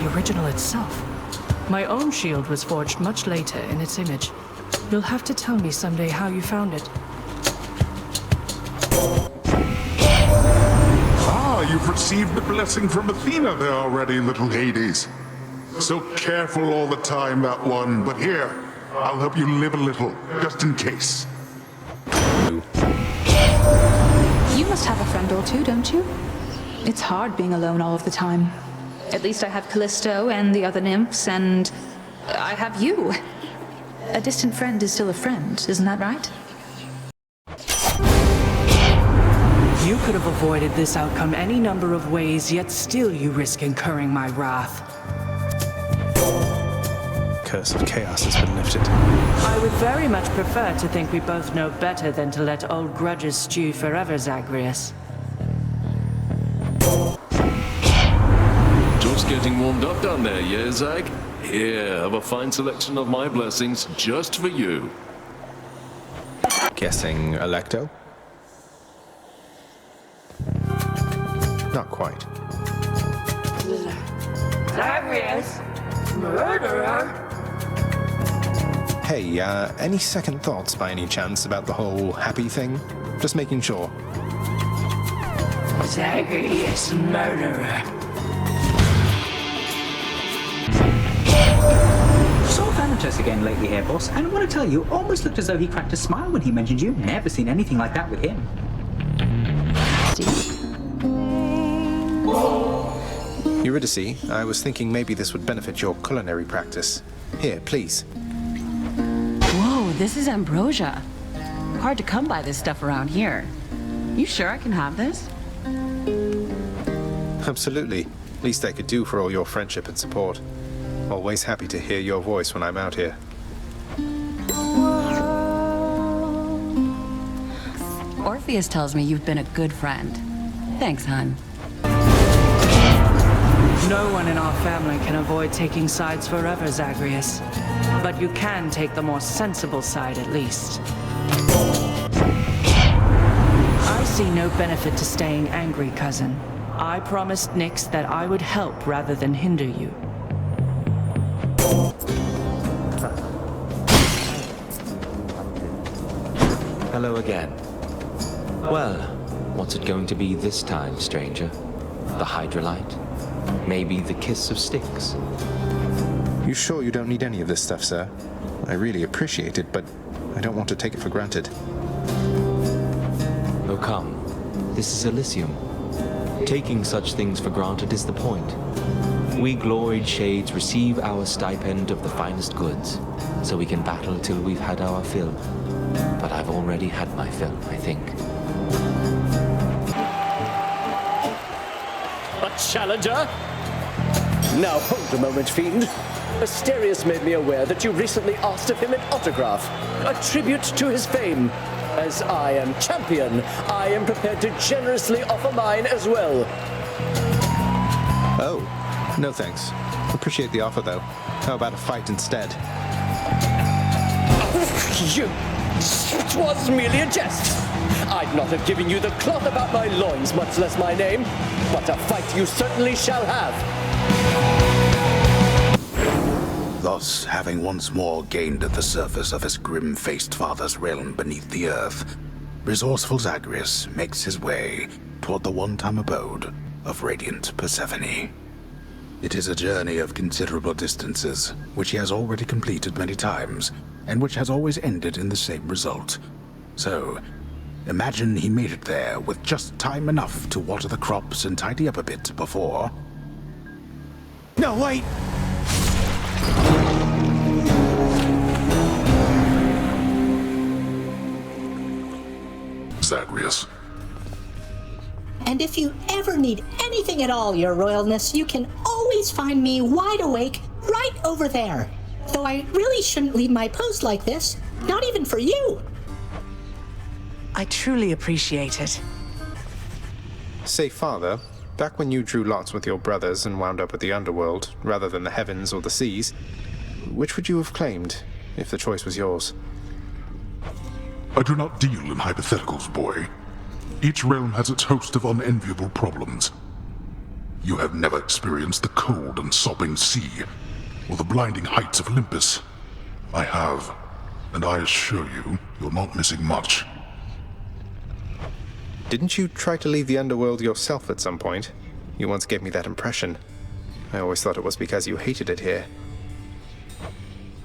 the original itself. My own shield was forged much later in its image. You'll have to tell me someday how you found it. Ah, you've received the blessing from Athena there already, little Hades. So careful all the time, that one, but here, I'll help you live a little, just in case. You must have a friend or two, don't you? It's hard being alone all of the time. At least I have Callisto and the other nymphs, and I have you. A distant friend is still a friend, isn't that right? You could have avoided this outcome any number of ways, yet still you risk incurring my wrath. Curse of chaos has been lifted. I would very much prefer to think we both know better than to let old grudges stew forever, Zagreus. Just getting warmed up down there, yeah, Zag? Here, have a fine selection of my blessings just for you. Guessing Electo? Not quite. Zagreus? Murderer? Hey, any second thoughts by any chance about the whole happy thing? Just making sure. Zagreus, murderer. Saw Thanatos again lately here, boss, and I want to tell you, almost looked as though he cracked a smile when he mentioned you. Never seen anything like that with him. Eurydice, I was thinking maybe this would benefit your culinary practice. Here, please. Whoa, this is ambrosia. Hard to come by this stuff around here. You sure I can have this? Absolutely. Least I could do for all your friendship and support. Always happy to hear your voice when I'm out here. Orpheus tells me you've been a good friend. Thanks, hon. No one in our family can avoid taking sides forever, Zagreus. But you can take the more sensible side, at least. I see no benefit to staying angry, cousin. I promised Nyx that I would help rather than hinder you. Hello again. Well, what's it going to be this time, stranger? The Hydrolite? Maybe the kiss of Styx? You sure you don't need any of this stuff, sir? I really appreciate it, but I don't want to take it for granted. Oh, come. This is Elysium. Taking such things for granted is the point. We gloried shades receive our stipend of the finest goods, so we can battle till we've had our fill. But I've already had my fill, I think. A challenger? Now hold a moment, fiend. Asterius made me aware that you recently asked of him an autograph, a tribute to his fame. As I am champion, I am prepared to generously offer mine as well. Oh, no thanks. Appreciate the offer, though. How about a fight instead? It was merely a jest. I'd not have given you the cloth about my loins, much less my name. But a fight you certainly shall have. Thus, having once more gained at the surface of his grim-faced father's realm beneath the earth, resourceful Zagreus makes his way toward the one-time abode of radiant Persephone. It is a journey of considerable distances, which he has already completed many times, and which has always ended in the same result. So, imagine he made it there with just time enough to water the crops and tidy up a bit before... No, wait! Zagreus. And if you ever need anything at all, Your Royalness, you can always find me wide awake right over there. Though I really shouldn't leave my post like this, not even for you. I truly appreciate it. Say, Father, back when you drew lots with your brothers and wound up with the underworld, rather than the heavens or the seas, which would you have claimed, if the choice was yours? I do not deal in hypotheticals, boy. Each realm has its host of unenviable problems. You have never experienced the cold and sobbing sea, or the blinding heights of Olympus. I have, and I assure you, you're not missing much. Didn't you try to leave the underworld yourself at some point? You once gave me that impression. I always thought it was because you hated it here.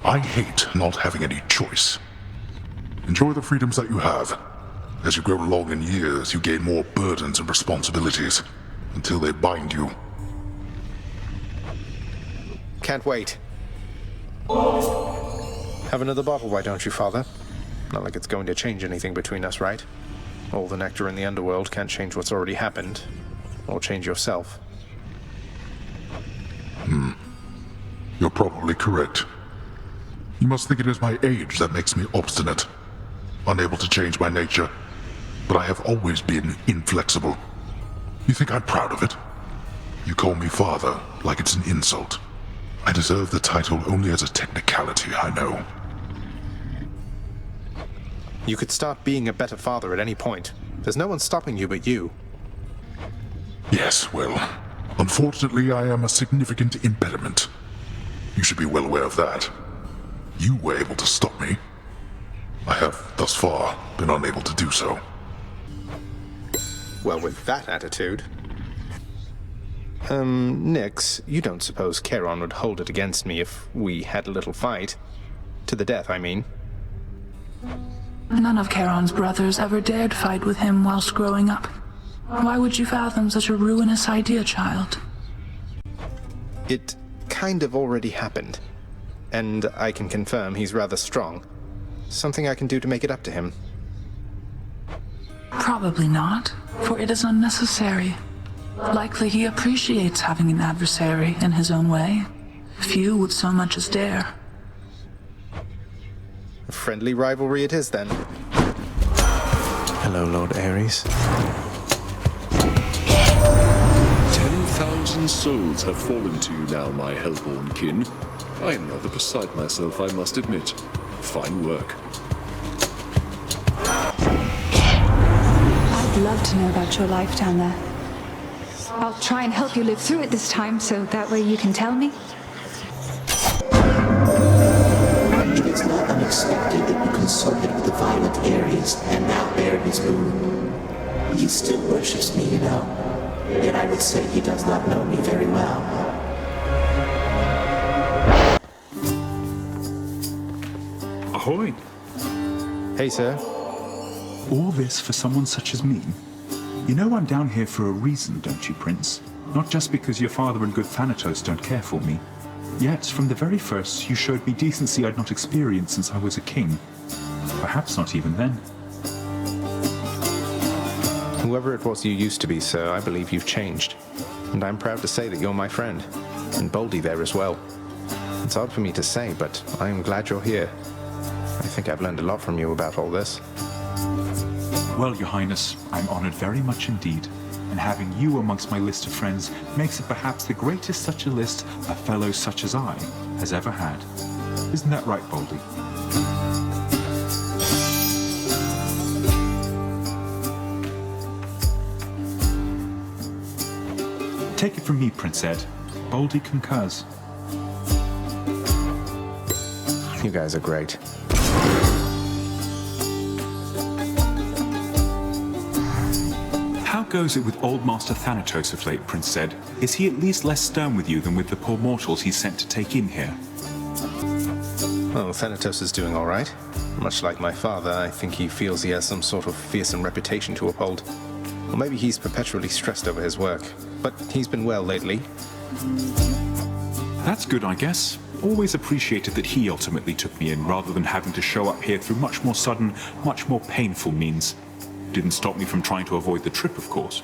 I hate not having any choice. Enjoy the freedoms that you have. As you grow along in years, you gain more burdens and responsibilities, until they bind you. Can't wait. Have another bottle, why don't you, Father? Not like it's going to change anything between us, right? All the nectar in the underworld can't change what's already happened, or change yourself. You're probably correct. You must think it is my age that makes me obstinate, unable to change my nature, but I have always been inflexible. You think I'm proud of it? You call me father like it's an insult. I deserve the title only as a technicality, I know. You could start being a better father at any point. There's no one stopping you but you. Yes, well, unfortunately I am a significant impediment. You should be well aware of that. You were able to stop me. I have, thus far, been unable to do so. Well, with that attitude... Nyx, you don't suppose Charon would hold it against me if we had a little fight? To the death, I mean. None of Charon's brothers ever dared fight with him whilst growing up. Why would you fathom such a ruinous idea, child? It kind of already happened. And I can confirm he's rather strong. Something I can do to make it up to him. Probably not, for it is unnecessary. Likely he appreciates having an adversary in his own way. Few would so much as dare. A friendly rivalry it is, then. Hello, Lord Ares. 10,000 souls have fallen to you now, my hellborn kin. I am rather beside myself, I must admit. Fine work. I'd love to know about your life down there. I'll try and help you live through it this time, so that way you can tell me. It's not unexpected that you consorted with the violent Ares and now bear his boon. He still worships me, you know. Yet I would say he does not know me very well. Ahoy! Hey, sir. All this for someone such as me? You know I'm down here for a reason, don't you, Prince? Not just because your father and good Thanatos don't care for me. Yet, from the very first, you showed me decency I'd not experienced since I was a king. Perhaps not even then. Whoever it was you used to be, sir, I believe you've changed. And I'm proud to say that you're my friend. And Boldy there as well. It's odd for me to say, but I am glad you're here. I think I've learned a lot from you about all this. Well, Your Highness, I'm honored very much indeed. And having you amongst my list of friends makes it perhaps the greatest such a list a fellow such as I has ever had. Isn't that right, Boldy? Take it from me, Prince Ed. Boldy concurs. You guys are great. How goes it with old Master Thanatos of late, Prince Zed? Is he at least less stern with you than with the poor mortals he's sent to take in here? Oh, Thanatos is doing all right. Much like my father, I think he feels he has some sort of fearsome reputation to uphold. Or maybe he's perpetually stressed over his work. But he's been well lately. That's good, I guess. Always appreciated that he ultimately took me in, rather than having to show up here through much more sudden, much more painful means. Didn't stop me from trying to avoid the trip, of course.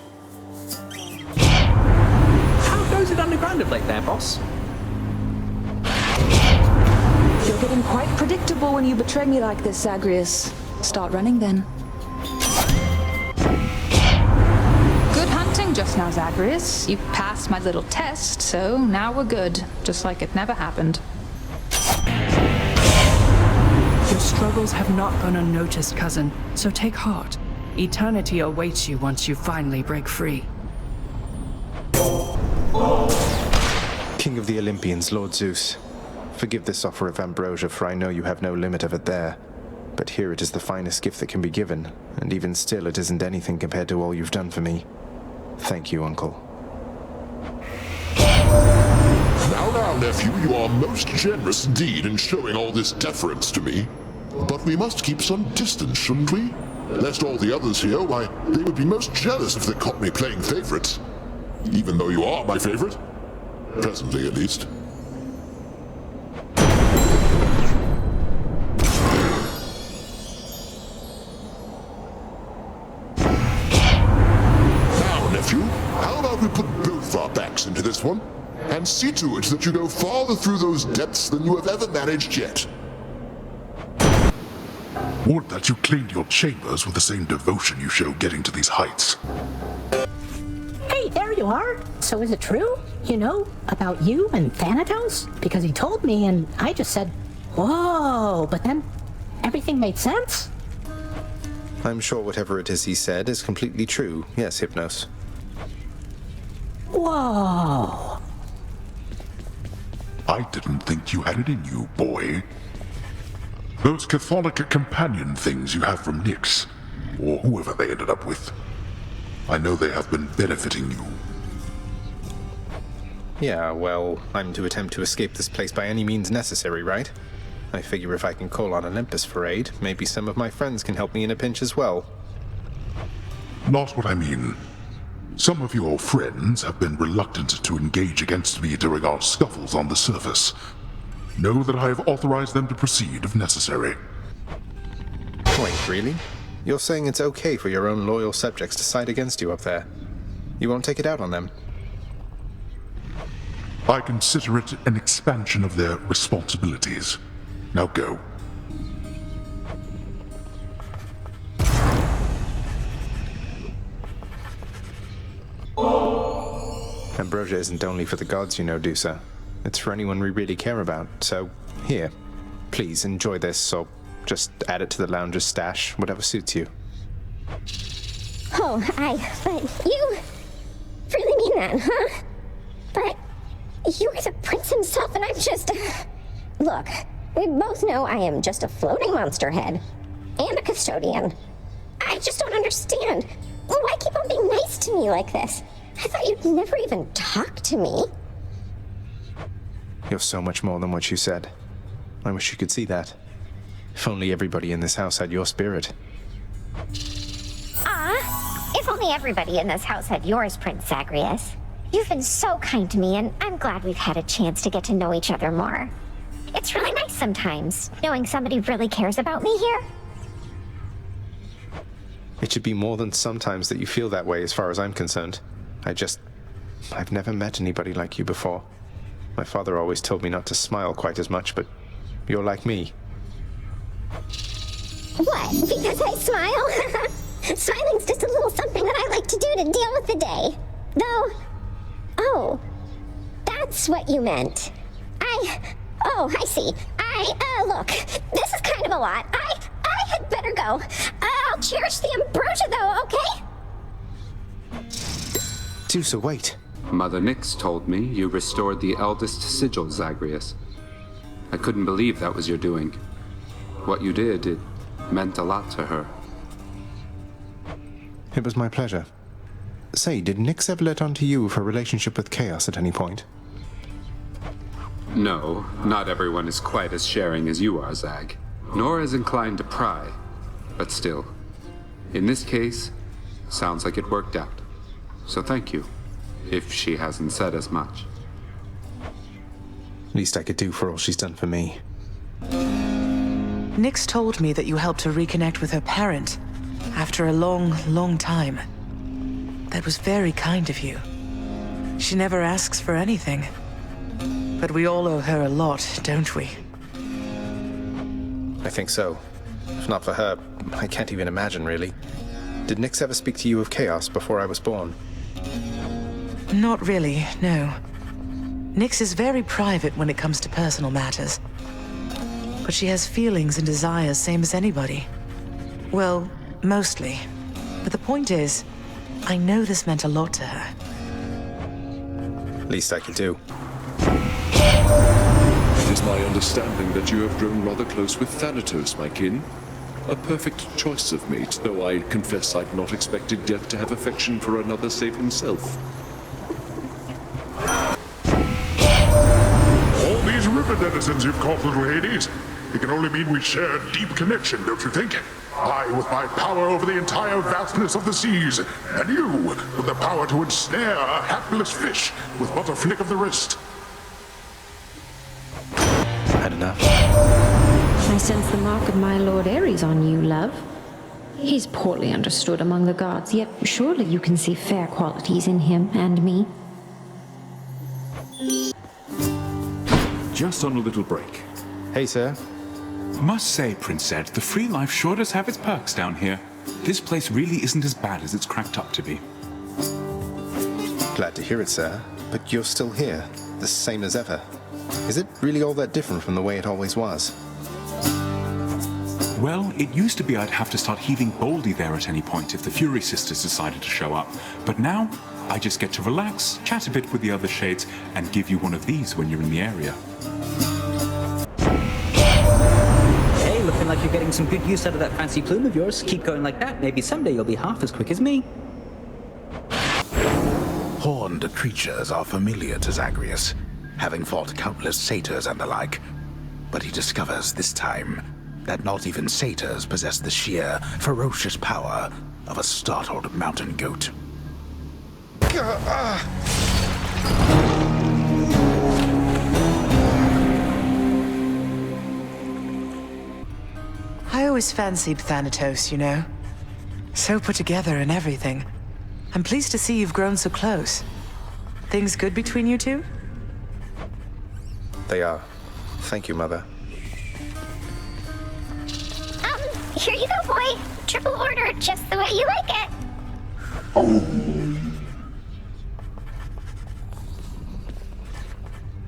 How goes it underground of late there, boss? You're getting quite predictable when you betray me like this, Zagreus. Start running then. Good hunting just now, Zagreus. You passed my little test, so now we're good. Just like it never happened. Your struggles have not gone unnoticed, cousin, so take heart. Eternity awaits you once you finally break free. King of the Olympians, Lord Zeus, forgive this offer of ambrosia, for I know you have no limit of it there. But here it is the finest gift that can be given, and even still it isn't anything compared to all you've done for me. Thank you, Uncle. Now, nephew, you are most generous indeed in showing all this deference to me. But we must keep some distance, shouldn't we? Lest all the others here, why, they would be most jealous if they caught me playing favorites. Even though you are my favorite. Presently, at least. Now, nephew, how about we put both our backs into this one, and see to it that you go farther through those depths than you have ever managed yet. Would that you cleaned your chambers with the same devotion you show getting to these heights. Hey, there you are. So is it true? You know, about you and Thanatos? Because he told me and I just said, whoa, but then everything made sense? I'm sure whatever it is he said is completely true. Yes, Hypnos. Whoa. I didn't think you had it in you, boy. Those Catholic companion things you have from Nyx, or whoever they ended up with. I know they have been benefiting you. Yeah, well, I'm to attempt to escape this place by any means necessary, right? I figure if I can call on Olympus for aid, maybe some of my friends can help me in a pinch as well. Not what I mean. Some of your friends have been reluctant to engage against me during our scuffles on the surface. Know that I have authorized them to proceed if necessary. Wait, really? You're saying it's okay for your own loyal subjects to side against you up there? You won't take it out on them? I consider it an expansion of their responsibilities. Now go. Ambrosia isn't only for the gods, you know, Dusa. It's for anyone we really care about, so here. Please enjoy this, or just add it to the lounger's stash, whatever suits you. Oh, but you really mean that, huh? But you're the prince himself and I'm just... Look, we both know I am just a floating monster head. And a custodian. I just don't understand. Why keep on being nice to me like this? I thought you'd never even talk to me. You're so much more than what you said. I wish you could see that. If only everybody in this house had your spirit. If only everybody in this house had yours, Prince Zagreus. You've been so kind to me, and I'm glad we've had a chance to get to know each other more. It's really nice sometimes, knowing somebody really cares about me here. It should be more than sometimes that you feel that way as far as I'm concerned. I've never met anybody like you before. My father always told me not to smile quite as much, but you're like me. What? Because I smile? Smiling's just a little something that I like to do to deal with the day. Though... Oh, that's what you meant. I see. Look, this is kind of a lot. I had better go. I'll cherish the ambrosia though, okay? Dusa, wait. Mother Nyx told me you restored the eldest sigil, Zagreus. I couldn't believe that was your doing. What you did, it meant a lot to her. It was my pleasure. Say, did Nyx ever let on to you of her relationship with Chaos at any point? No, not everyone is quite as sharing as you are, Zag. Nor as inclined to pry. But still, in this case, sounds like it worked out. So thank you, if she hasn't said as much. Least I could do for all she's done for me. Nyx told me that you helped her reconnect with her parent after a long, long time. That was very kind of you. She never asks for anything. But we all owe her a lot, don't we? I think so. If not for her, I can't even imagine, really. Did Nyx ever speak to you of Chaos before I was born? Not really, no. Nyx is very private when it comes to personal matters. But she has feelings and desires, same as anybody. Well, mostly. But the point is, I know this meant a lot to her. Least I could do. It's my understanding that you have grown rather close with Thanatos, my kin. A perfect choice of mate, though I confess I'd not expected Death to have affection for another save himself. All these river denizens you've caught, little Hades. It can only mean we share a deep connection, don't you think? I with my power over the entire vastness of the seas, and you with the power to ensnare a hapless fish with but a flick of the wrist. Had enough. I sense the mark of my Lord Ares on you, love. He's poorly understood among the gods, yet surely you can see fair qualities in him and me. Just on a little break. Hey, sir. Must say, Prince Ed, the free life sure does have its perks down here. This place really isn't as bad as it's cracked up to be. Glad to hear it, sir. But you're still here, the same as ever. Is it really all that different from the way it always was? Well, it used to be I'd have to start heaving Boldy there at any point if the Fury Sisters decided to show up. But now, I just get to relax, chat a bit with the other shades, and give you one of these when you're in the area. Hey, looking like you're getting some good use out of that fancy plume of yours. Keep going like that. Maybe someday you'll be half as quick as me. Horned creatures are familiar to Zagreus, having fought countless satyrs and the like. But he discovers this time that not even satyrs possess the sheer, ferocious power of a startled mountain goat. I always fancied Thanatos, you know. So put together and everything. I'm pleased to see you've grown so close. Things good between you two? They are. Thank you, Mother. Here you go, boy. Triple order, just the way you like it.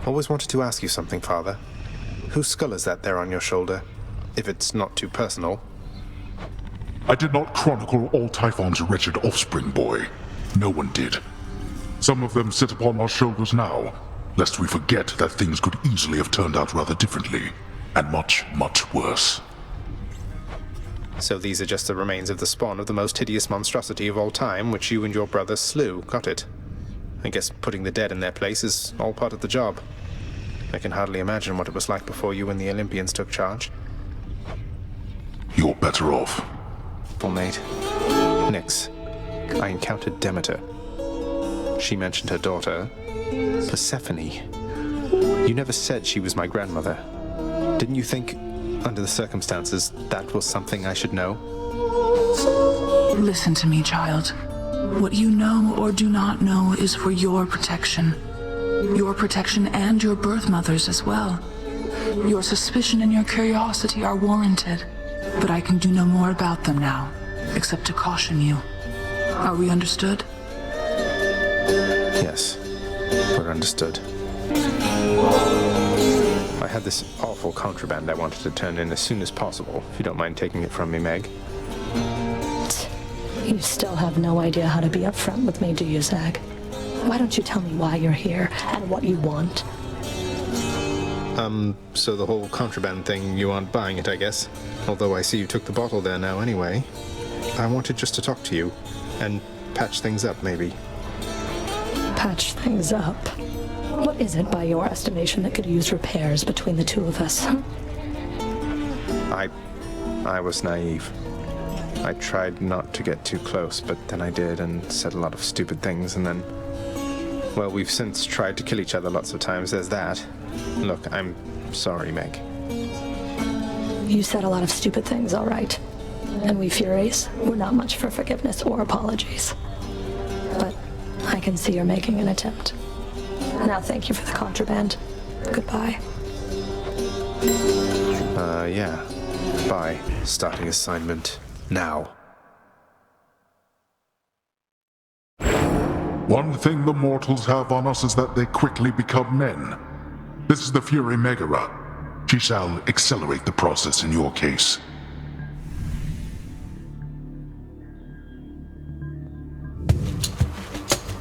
Always wanted to ask you something, Father. Whose skull is that there on your shoulder? If it's not too personal. I did not chronicle all Typhon's wretched offspring, boy. No one did. Some of them sit upon our shoulders now, lest we forget that things could easily have turned out rather differently, and much, much worse. So these are just the remains of the spawn of the most hideous monstrosity of all time, which you and your brother slew, got it? I guess putting the dead in their place is all part of the job. I can hardly imagine what it was like before you and the Olympians took charge. You're better off. Full mate. Nyx, I encountered Demeter. She mentioned her daughter, Persephone. You never said she was my grandmother. Didn't you think, under the circumstances, that was something I should know? Listen to me, child. What you know or do not know is for your protection. Your protection and your birth mother's as well. Your suspicion and your curiosity are warranted, but I can do no more about them now, except to caution you. Are we understood? Yes, we're understood. I had this awful contraband I wanted to turn in as soon as possible, if you don't mind taking it from me, Meg. You still have no idea how to be upfront with me, do you, Zag? Why don't you tell me why you're here and what you want? So the whole contraband thing, you aren't buying it, I guess. Although I see you took the bottle there now anyway. I wanted just to talk to you and patch things up, maybe. Patch things up? What is it, by your estimation, that could use repairs between the two of us? I was naive. I tried not to get too close, but then I did and said a lot of stupid things, and then... Well, we've since tried to kill each other lots of times, there's that. Look, I'm sorry, Meg. You said a lot of stupid things, all right. And we Furies, we're not much for forgiveness or apologies. But I can see you're making an attempt. Now thank you for the contraband. Goodbye. Yeah. Bye. Starting assignment now. One thing the mortals have on us is that they quickly become men. This is the Fury Megara. She shall accelerate the process in your case.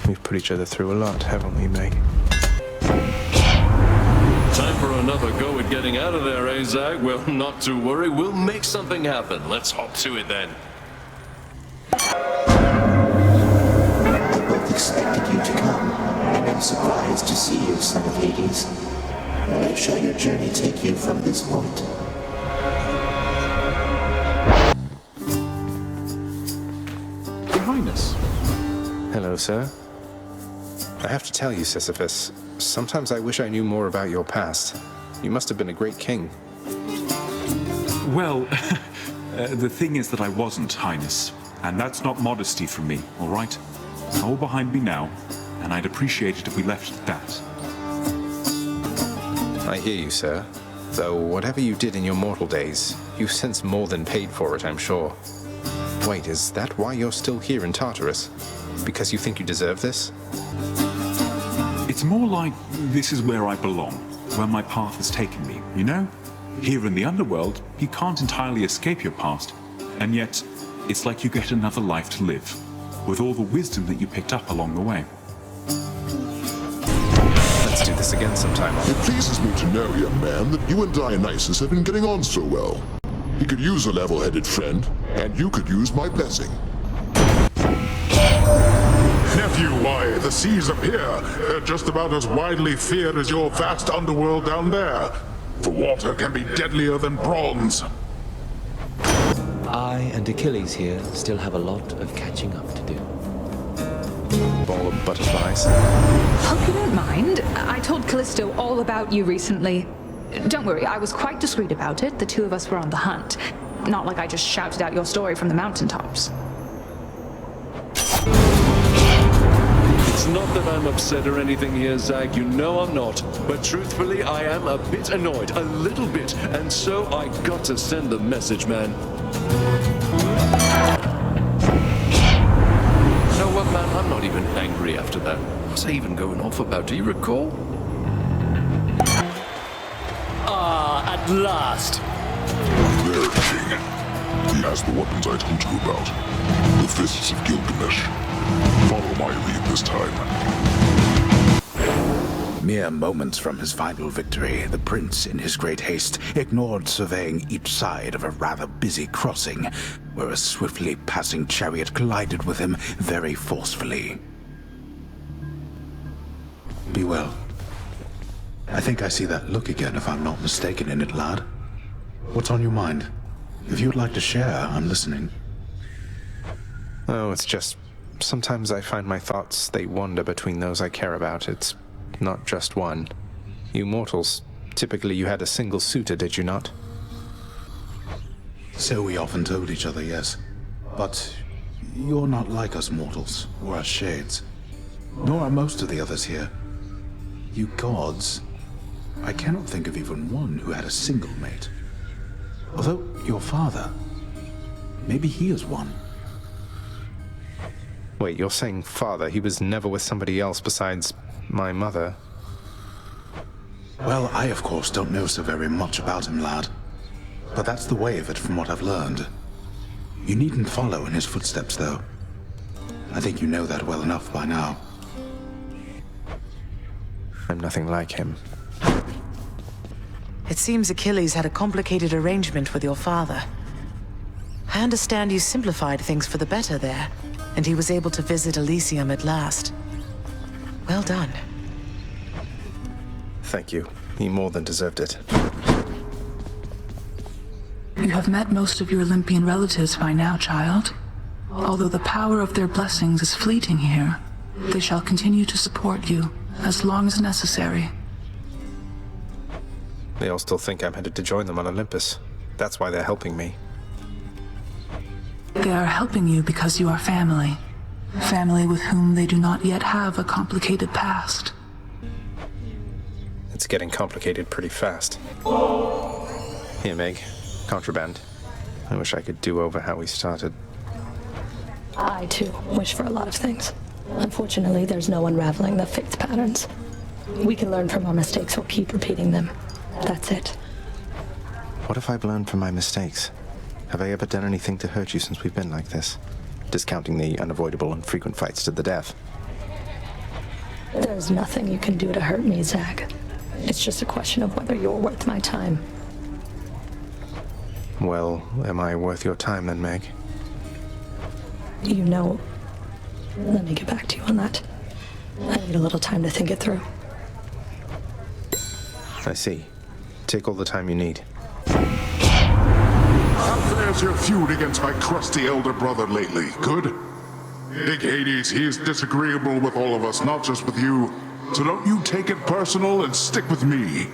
We've put each other through a lot, haven't we, Meg? Time for Another go at getting out of there, eh, Zag? Well, not to worry. We'll make something happen. Let's hop to it then. I both expected you to come, and I'm surprised to see you, son of Hades. Where shall your journey take you from this point? Your Highness. Hello, sir. I have to tell you, Sisyphus, sometimes I wish I knew more about your past. You must have been a great king. Well, the thing is that I wasn't, Highness. And that's not modesty from me, all right? All behind me now, and I'd appreciate it if we left it at that. I hear you, sir. Though whatever you did in your mortal days, you've since more than paid for it, I'm sure. Wait, is that why you're still here in Tartarus? Because you think you deserve this? It's more like this is where I belong, where my path has taken me, you know? Here in the underworld, you can't entirely escape your past, and yet it's like you get another life to live, with all the wisdom that you picked up along the way. Let's do this again sometime. It pleases me to know, young man, that you and Dionysus have been getting on so well. He could use a level-headed friend, and you could use my blessing. Nephew, why, the seas up here, they're just about as widely feared as your vast underworld down there. The water can be deadlier than bronze. I and Achilles here still have a lot of catching up to do. Ball of butterflies. Hope you don't mind. I told Callisto all about you recently. Don't worry, I was quite discreet about it. The two of us were on the hunt. Not like I just shouted out your story from the mountaintops. It's not that I'm upset or anything here, Zag. You know I'm not. But truthfully, I am a bit annoyed. A little bit. And so I got to send the message, man. You know what, man? I'm not even angry after that. What was I even going off about? Do you recall? Ah, at last. There, King. He has the weapons I told you about. The Fists of Gilgamesh. Follow my lead this time. Mere moments from his final victory, the prince, in his great haste, ignored surveying each side of a rather busy crossing, where a swiftly passing chariot collided with him very forcefully. Be well. I think I see that look again, if I'm not mistaken in it, lad. What's on your mind? If you'd like to share, I'm listening. Oh, it's just... sometimes I find my thoughts, they wander between those I care about. It's not just one. You mortals, typically you had a single suitor, did you not? So we often told each other, yes. But you're not like us mortals, or us shades. Nor are most of the others here. You gods, I cannot think of even one who had a single mate. Although your father, maybe he is one. Wait, you're saying father? He was never with somebody else besides my mother? Well, I of course don't know so very much about him, lad. But that's the way of it from what I've learned. You needn't follow in his footsteps, though. I think you know that well enough by now. I'm nothing like him. It seems Achilles had a complicated arrangement with your father. I understand you simplified things for the better there, and he was able to visit Elysium at last. Well done. Thank you. He more than deserved it. You have met most of your Olympian relatives by now, child. Although the power of their blessings is fleeting here, they shall continue to support you as long as necessary. They all still think I'm headed to join them on Olympus. That's why they're helping me. They are helping you because you are family. Family with whom they do not yet have a complicated past. It's getting complicated pretty fast. Here, Meg. Contraband. I wish I could do over how we started. I, too, wish for a lot of things. Unfortunately, there's no unraveling the fixed patterns. We can learn from our mistakes or keep repeating them. That's it. What if I've learned from my mistakes? Have I ever done anything to hurt you since we've been like this? Discounting the unavoidable and frequent fights to the death. There's nothing you can do to hurt me, Zag. It's just a question of whether you're worth my time. Well, am I worth your time then, Meg? You know, let me get back to you on that. I need a little time to think it through. I see. Take all the time you need. How fares your feud against my crusty elder brother lately? Good? Big Hades, he's disagreeable with all of us, not just with you. So don't you take it personal and stick with me.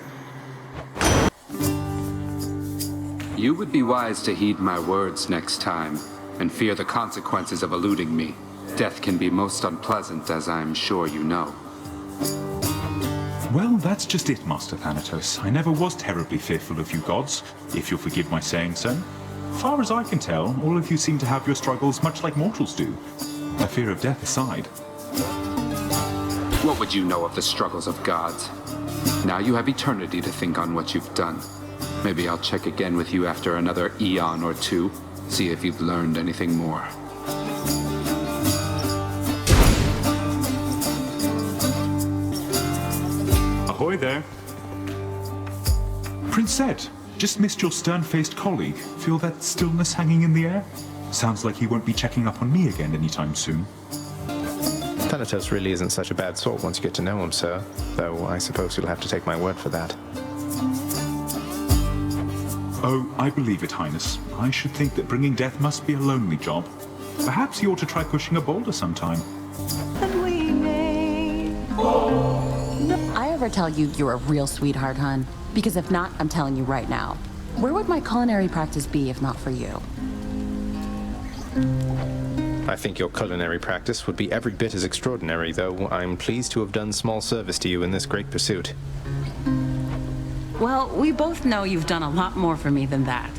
You would be wise to heed my words next time, and fear the consequences of eluding me. Death can be most unpleasant, as I'm sure you know. Well, that's just it, Master Thanatos. I never was terribly fearful of you gods, if you'll forgive my saying so. Far as I can tell, all of you seem to have your struggles much like mortals do. A fear of death aside. What would you know of the struggles of gods? Now you have eternity to think on what you've done. Maybe I'll check again with you after another eon or two, see if you've learned anything more. Ahoy there. Prince Zed, just missed your stern-faced colleague. Feel that stillness hanging in the air? Sounds like he won't be checking up on me again anytime soon. Thanatos really isn't such a bad sort once you get to know him, sir. Though I suppose you'll have to take my word for that. Oh, I believe it, Highness. I should think that bringing death must be a lonely job. Perhaps you ought to try pushing a boulder sometime. I ever tell you you're a real sweetheart, hun? Because if not, I'm telling you right now. Where would my culinary practice be if not for you? I think your culinary practice would be every bit as extraordinary, though I'm pleased to have done small service to you in this great pursuit. Well, we both know you've done a lot more for me than that.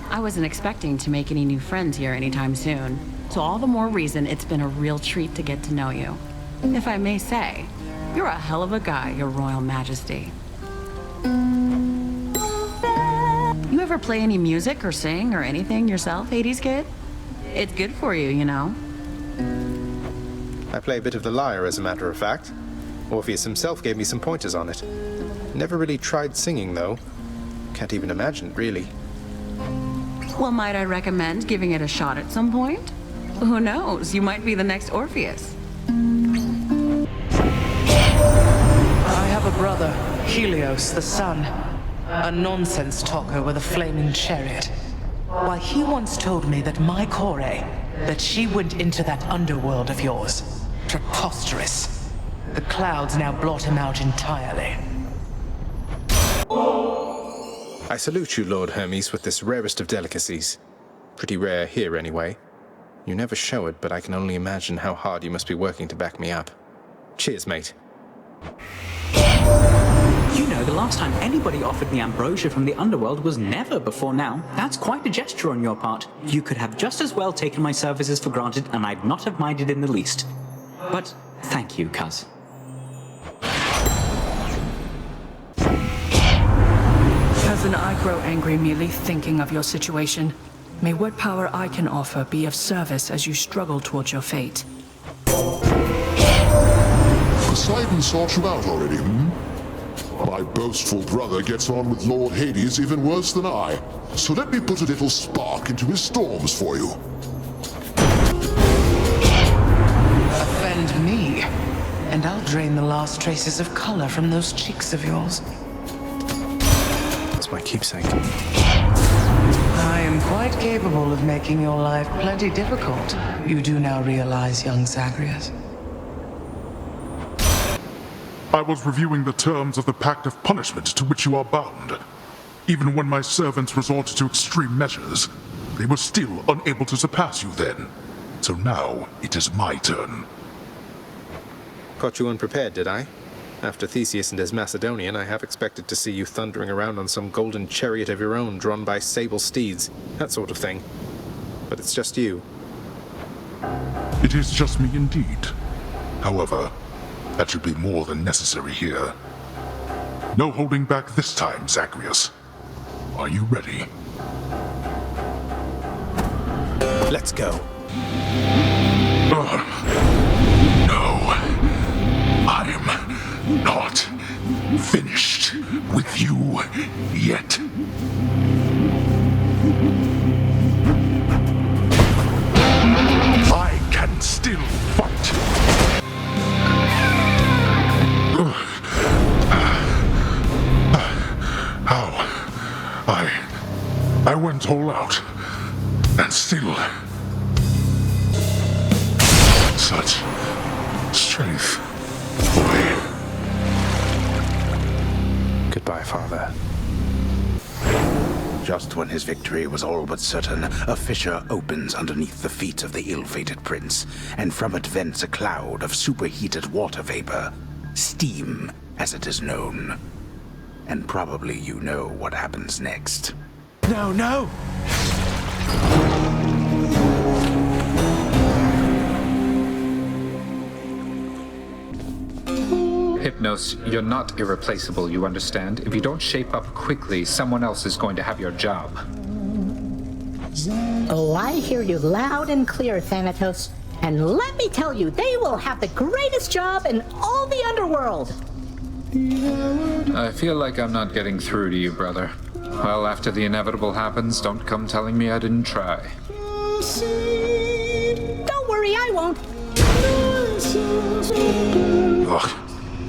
I wasn't expecting to make any new friends here anytime soon, so all the more reason it's been a real treat to get to know you. If I may say, you're a hell of a guy, Your Royal Majesty. You ever play any music or sing or anything yourself, Hades kid? It's good for you, you know. I play a bit of the lyre, as a matter of fact. Orpheus himself gave me some pointers on it. Never really tried singing, though. Can't even imagine, really. Well, might I recommend giving it a shot at some point? Who knows? You might be the next Orpheus. I have a brother, Helios the Sun. A nonsense talker with a flaming chariot. Why, he once told me that my Kore, that she went into that underworld of yours. Preposterous. The clouds now blot him out entirely. I salute you, Lord Hermes, with this rarest of delicacies. Pretty rare here, anyway. You never show it, but I can only imagine how hard you must be working to back me up. Cheers, mate. You know, the last time anybody offered me ambrosia from the underworld was never before now. That's quite a gesture on your part. You could have just as well taken my services for granted, and I'd not have minded in the least. But thank you, cuz. Cousin, I grow angry merely thinking of your situation. May what power I can offer be of service as you struggle towards your fate. Poseidon sought you out already, My boastful brother gets on with Lord Hades even worse than I, so let me put a little spark into his storms for you. Offend me, and I'll drain the last traces of color from those cheeks of yours. That's my keepsake. I am quite capable of making your life plenty difficult. You do now realize, young Zagreus. I was reviewing the terms of the Pact of Punishment to which you are bound. Even when my servants resorted to extreme measures, they were still unable to surpass you then. So now it is my turn. Caught you unprepared, did I? After Theseus and his Macedonian, I have expected to see you thundering around on some golden chariot of your own drawn by sable steeds, that sort of thing. But it's just you. It is just me indeed. However, that should be more than necessary here. No holding back this time, Zagreus. Are you ready? Let's go. No. I'm not finished. with you yet. I can still fight. How? I went all out, and still such strength, boy. Goodbye, Father. Just when his victory was all but certain, a fissure opens underneath the feet of the ill-fated prince, and from it vents a cloud of superheated water vapor. Steam, as it is known. And probably you know what happens next. No, no! Hypnos, you're not irreplaceable, you understand? If you don't shape up quickly, someone else is going to have your job. Oh, I hear you loud and clear, Thanatos. And let me tell you, they will have the greatest job in all the underworld. I feel like I'm not getting through to you, brother. Well, after the inevitable happens, don't come telling me I didn't try. Don't worry, I won't. Ugh.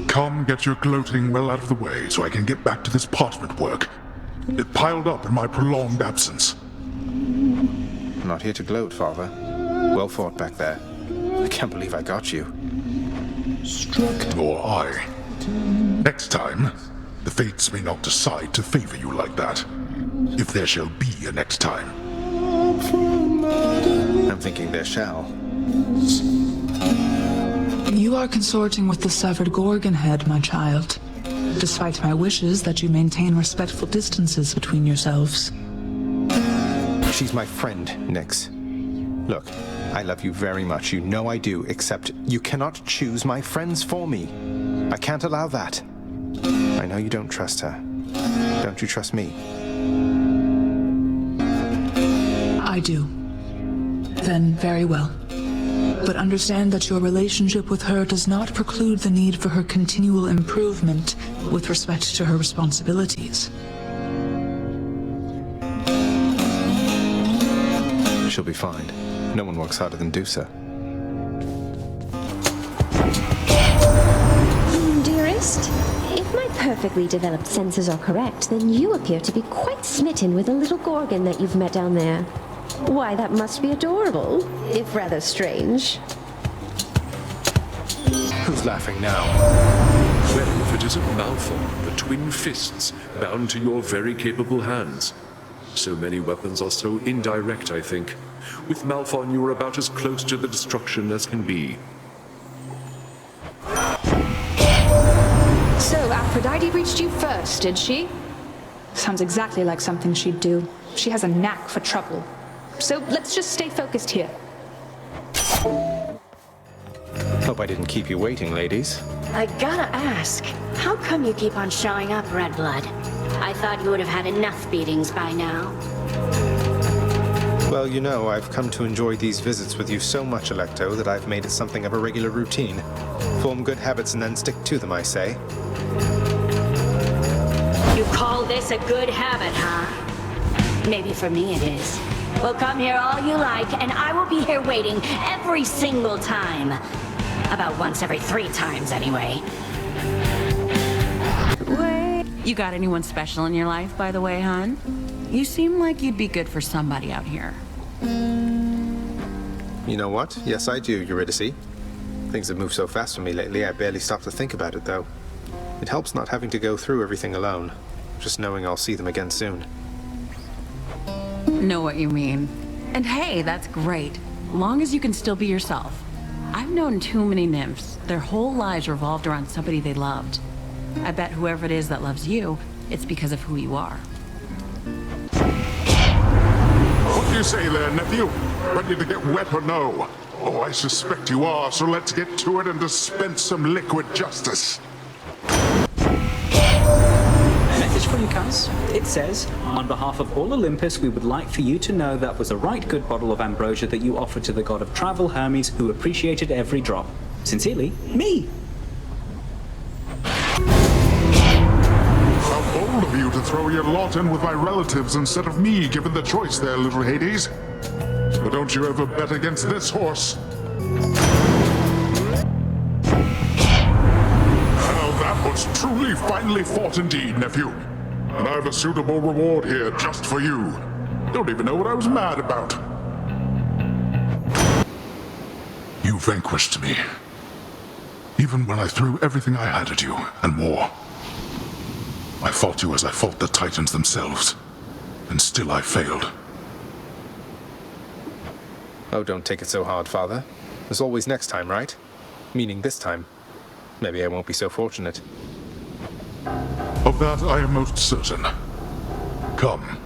Come get your gloating well out of the way so I can get back to this parchment work. It piled up in my prolonged absence. I'm not here to gloat, Father. Well fought back there. I can't believe I got you. Nor I. Next time, the fates may not decide to favor you like that. If there shall be a next time. I'm thinking there shall. You are consorting with the severed Gorgon head, my child. Despite my wishes that you maintain respectful distances between yourselves. She's my friend, Nyx. Look, I love you very much. You know I do, except you cannot choose my friends for me. I can't allow that. I know you don't trust her. Don't you trust me? I do. Then very well. But understand that your relationship with her does not preclude the need for her continual improvement with respect to her responsibilities. She'll be fine. No one works harder than Dusa. Dearest, if my perfectly developed senses are correct, then you appear to be quite smitten with a little Gorgon that you've met down there. Why, that must be adorable, if rather strange. Who's laughing now? Well, if it isn't Malphon, the twin fists bound to your very capable hands. So many weapons are so indirect, I think. With Malphon, you are about as close to the destruction as can be. So, Aphrodite reached you first, did she? Sounds exactly like something she'd do. She has a knack for trouble. So, let's just stay focused here. Hope I didn't keep you waiting, ladies. I gotta ask, how come you keep on showing up, Redblood? I thought you would have had enough beatings by now. Well, you know, I've come to enjoy these visits with you so much, Alecto, that I've made it something of a regular routine. Form good habits and then stick to them, I say. You call this a good habit, huh? Maybe for me it is. Well, come here all you like, and I will be here waiting every single time. About once every 3 times, anyway. You got anyone special in your life, by the way, hon? You seem like you'd be good for somebody out here. You know what? Yes, I do, Eurydice. Things have moved so fast for me lately, I barely stop to think about it, though. It helps not having to go through everything alone. Just knowing I'll see them again soon. Know what you mean. And hey, that's great. Long as you can still be yourself. I've known too many nymphs. Their whole lives revolved around somebody they loved. I bet whoever it is that loves you, it's because of who you are. What do you say there, nephew? Ready to get wet or no? Oh, I suspect you are, so let's get to it and dispense some liquid justice. Message for you, Cuz. It says, on behalf of all Olympus, we would like for you to know that was a right good bottle of ambrosia that you offered to the god of travel, Hermes, who appreciated every drop. Sincerely, me. Of throw your lot in with my relatives instead of me, given the choice there, little Hades. But don't you ever bet against this horse. Well, that was truly finely fought indeed, nephew. And I've a suitable reward here just for you. Don't even know what I was mad about. You vanquished me. Even when I threw everything I had at you, and more. I fought you as I fought the Titans themselves. And still I failed. Oh, don't take it so hard, Father. There's always next time, right? Meaning this time. Maybe I won't be so fortunate. Of that I am most certain. Come.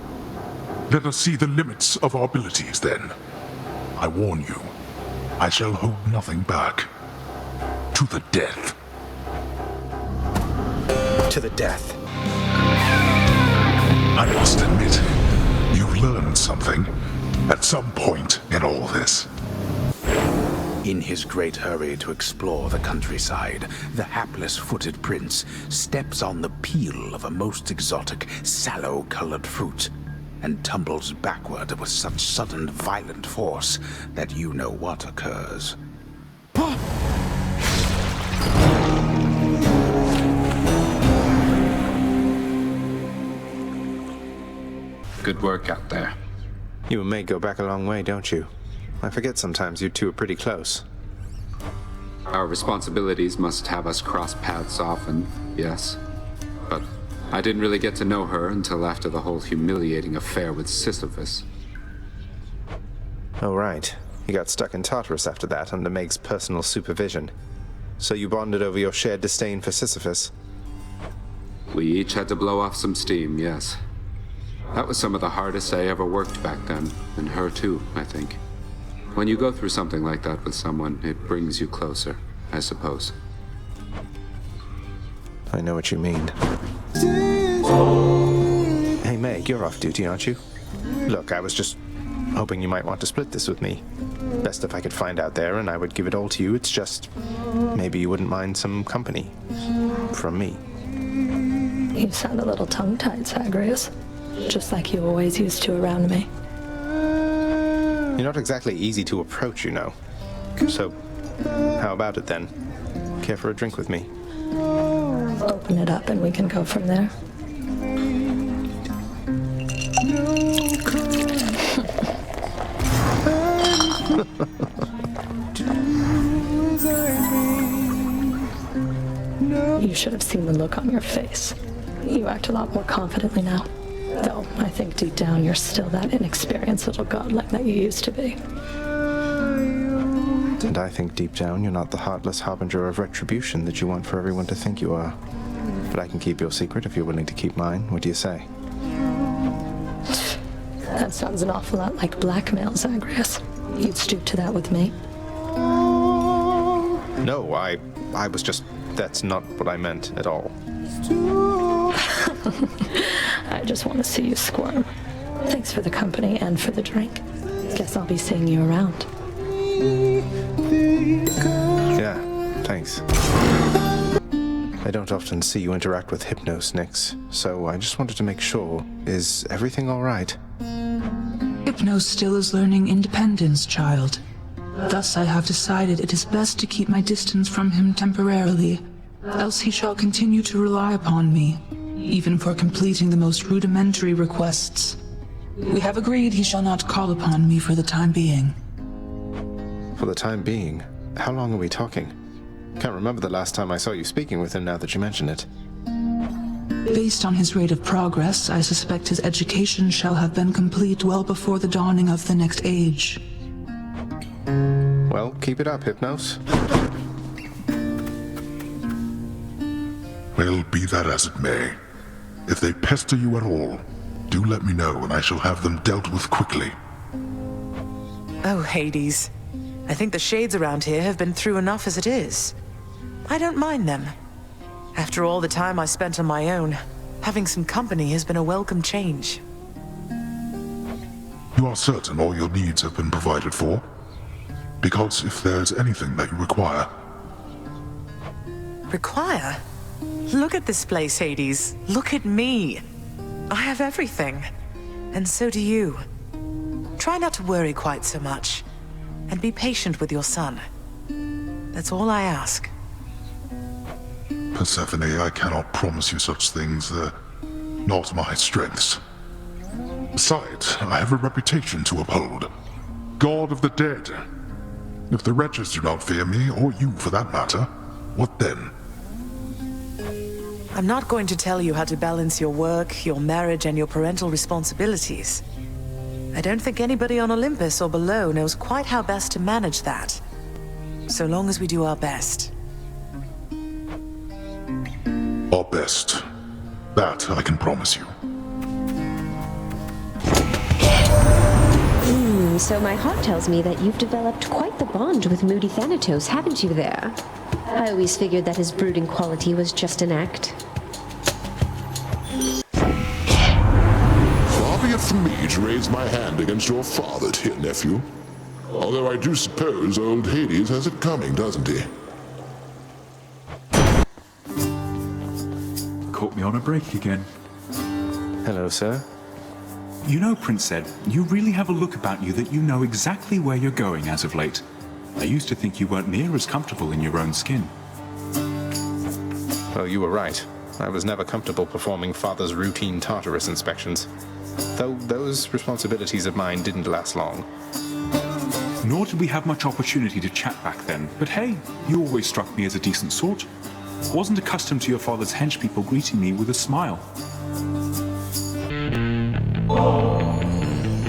Let us see the limits of our abilities, then. I warn you, I shall hold nothing back. To the death. To the death. I must admit, you've learned something at some point in all this. In his great hurry to explore the countryside, the hapless-footed prince steps on the peel of a most exotic, sallow-colored fruit, and tumbles backward with such sudden, violent force that you know what occurs. Good work out there. You and May go back a long way, don't you? I forget sometimes you two are pretty close. Our responsibilities must have us cross paths often, yes. But I didn't really get to know her until after the whole humiliating affair with Sisyphus. Oh, right. You got stuck in Tartarus after that, under Meg's personal supervision. So you bonded over your shared disdain for Sisyphus? We each had to blow off some steam, yes. That was some of the hardest I ever worked back then, and her too, I think. When you go through something like that with someone, it brings you closer, I suppose. I know what you mean. Hey, Meg, you're off duty, aren't you? Look, I was just hoping you might want to split this with me. Best if I could find out there, and I would give it all to you. It's just, maybe you wouldn't mind some company. From me. You sound a little tongue-tied, Zagreus. Just like you always used to around me. You're not exactly easy to approach, you know. So, how about it then? Care for a drink with me? Open it up and we can go from there. You should have seen the look on your face. You act a lot more confidently now. Though, I think deep down you're still that inexperienced little godling that you used to be. And I think deep down you're not the heartless harbinger of retribution that you want for everyone to think you are. But I can keep your secret if you're willing to keep mine. What do you say? That sounds an awful lot like blackmail, Zagreus. You'd stoop to that with me? No, I was just... That's not what I meant at all. I just want to see you squirm. Thanks for the company and for the drink. Guess I'll be seeing you around. Yeah, thanks. I don't often see you interact with Hypnos, Nyx, so I just wanted to make sure. Is everything all right? Hypnos still is learning independence, child. Thus I have decided it is best to keep my distance from him temporarily, else he shall continue to rely upon me, even for completing the most rudimentary requests. We have agreed he shall not call upon me for the time being. For the time being? How long are we talking? Can't remember the last time I saw you speaking with him now that you mention it. Based on his rate of progress, I suspect his education shall have been complete well before the dawning of the next age. Well, keep it up, Hypnos. Well, be that as it may. If they pester you at all, do let me know and I shall have them dealt with quickly. Oh, Hades. I think the shades around here have been through enough as it is. I don't mind them. After all the time I spent on my own, having some company has been a welcome change. You are certain all your needs have been provided for? Because if there's anything that you require... Require? Look at this place, Hades. Look at me. I have everything. And so do you. Try not to worry quite so much. And be patient with your son. That's all I ask. Persephone, I cannot promise you such things. They're not my strengths. Besides, I have a reputation to uphold. God of the dead. If the wretches do not fear me, or you for that matter, what then? I'm not going to tell you how to balance your work, your marriage, and your parental responsibilities. I don't think anybody on Olympus or below knows quite how best to manage that. So long as we do our best. Our best. That I can promise you. So my heart tells me that you've developed quite the bond with Moody Thanatos, haven't you there? I always figured that his brooding quality was just an act. Far be it from me to raise my hand against your father, dear nephew. Although I do suppose old Hades has it coming, doesn't he? Caught me on a break again. Hello, sir. You know, Prince Ed, you really have a look about you that you know exactly where you're going as of late. I used to think you weren't near as comfortable in your own skin. Well, you were right. I was never comfortable performing Father's routine Tartarus inspections. Though those responsibilities of mine didn't last long. Nor did we have much opportunity to chat back then, but hey, you always struck me as a decent sort. Wasn't accustomed to your father's henchpeople greeting me with a smile.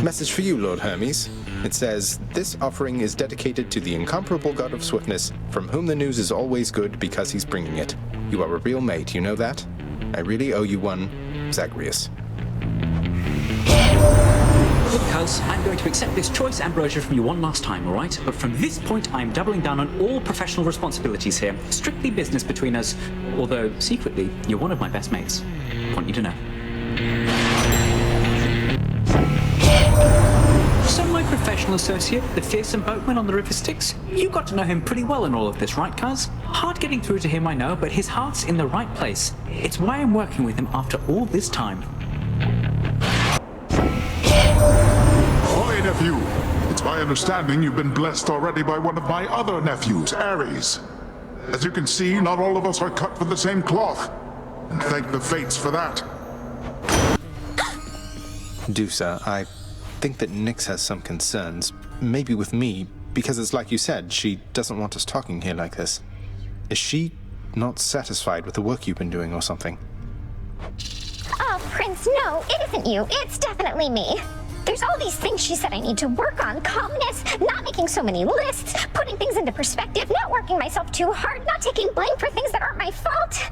Message for you, Lord Hermes. It says, "This offering is dedicated to the incomparable god of swiftness, from whom the news is always good because he's bringing it. You are a real mate, you know that? I really owe you one, Zagreus." Look, cuz, I'm going to accept this choice ambrosia from you one last time, alright? But from this point, I'm doubling down on all professional responsibilities here. Strictly business between us, although, secretly, you're one of my best mates. Want you to know. So my professional associate, the fearsome boatman on the river Styx, you got to know him pretty well in all of this, right, cuz? Hard getting through to him, I know, but his heart's in the right place. It's why I'm working with him after all this time. Ahoy, nephew! It's my understanding you've been blessed already by one of my other nephews, Ares. As you can see, not all of us are cut from the same cloth. And thank the fates for that. Dusa, I think that Nyx has some concerns, maybe with me, because it's like you said, she doesn't want us talking here like this. Is she not satisfied with the work you've been doing or something? Oh, Prince, no, it isn't you. It's definitely me. There's all these things she said I need to work on. Calmness, not making so many lists, putting things into perspective, not working myself too hard, not taking blame for things that aren't my fault.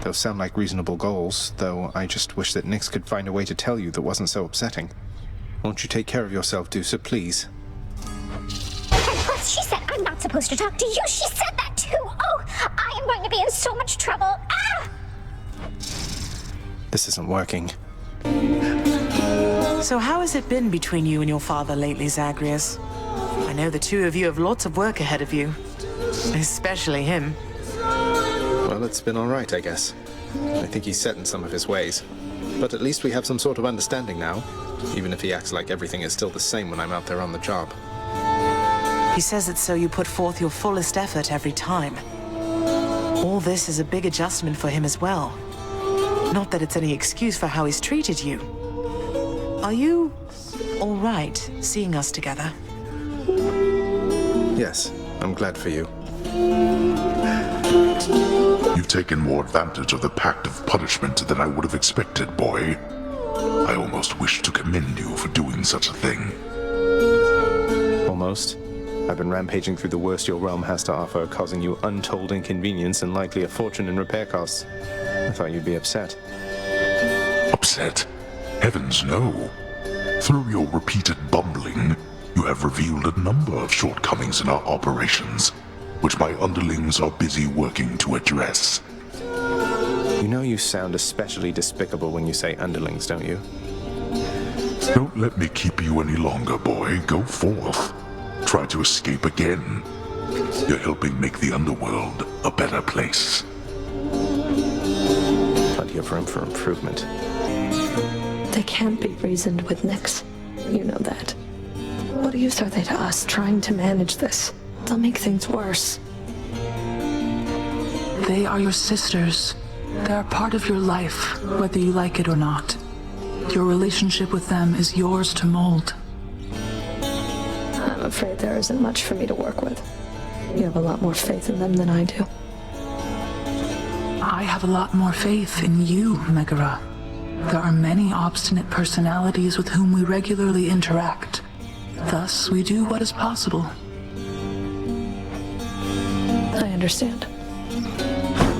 Those sound like reasonable goals, though I just wish that Nyx could find a way to tell you that wasn't so upsetting. Won't you take care of yourself, Dusa, please? And plus, she said I'm not supposed to talk to you. She said that too. Oh, I am going to be in so much trouble. Ah! This isn't working. So how has it been between you and your father lately, Zagreus? I know the two of you have lots of work ahead of you. Especially him. Well, it's been all right, I guess. I think he's set in some of his ways. But at least we have some sort of understanding now, even if he acts like everything is still the same when I'm out there on the job. He says it so you put forth your fullest effort every time. All this is a big adjustment for him as well. Not that it's any excuse for how he's treated you. Are you all right seeing us together? Yes, I'm glad for you. You've taken more advantage of the pact of punishment than I would have expected, boy. I almost wish to commend you for doing such a thing. Almost. I've been rampaging through the worst your realm has to offer, causing you untold inconvenience and likely a fortune in repair costs. I thought you'd be upset. Upset? Heavens, no. Through your repeated bumbling, you have revealed a number of shortcomings in our operations, which my underlings are busy working to address. You know you sound especially despicable when you say underlings, don't you? Don't let me keep you any longer, boy. Go forth. Try to escape again. You're helping make the underworld a better place. Plenty of room for improvement. can't be reasoned with Nyx. You know that. What use are they to us trying to manage this? They'll make things worse. They are your sisters. They are part of your life, whether you like it or not. Your relationship with them is yours to mold. I'm afraid there isn't much for me to work with. You have a lot more faith in them than I do. I have a lot more faith in you, Megara. There are many obstinate personalities with whom we regularly interact. Thus, we do what is possible. I understand.